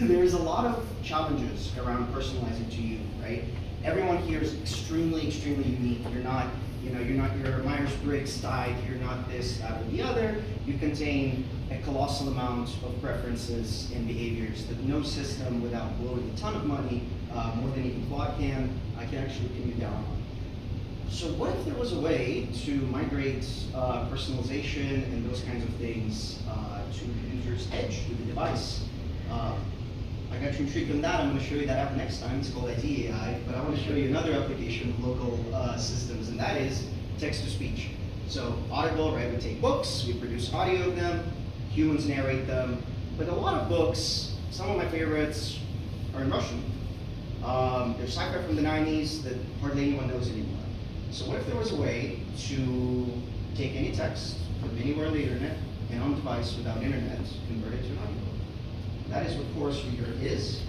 there's a lot of challenges around personalizing to you, right? Everyone here is extremely, extremely unique. You're not, you're not your Myers-Briggs type. You're not this, that, or the other. You contain a colossal amount of preferences and behaviors that no system, without blowing a ton of money, more than even Claude can actually pin you down on. So what if there was a way to migrate personalization and those kinds of things to the user's edge, to the device? I got you intrigued on that. I'm going to show you that app next time. It's called ID AI, but I want to show you another application of local systems, and that is text-to-speech. So Audible, right, we take books, we produce audio of them, humans narrate them, but a lot of books, some of my favorites are in Russian. There's sci-fi from the 90s that hardly anyone knows anymore. So what if there was a way to take any text from anywhere on the internet and on device without internet, convert it to an audiobook? That is what Chorus Reader is.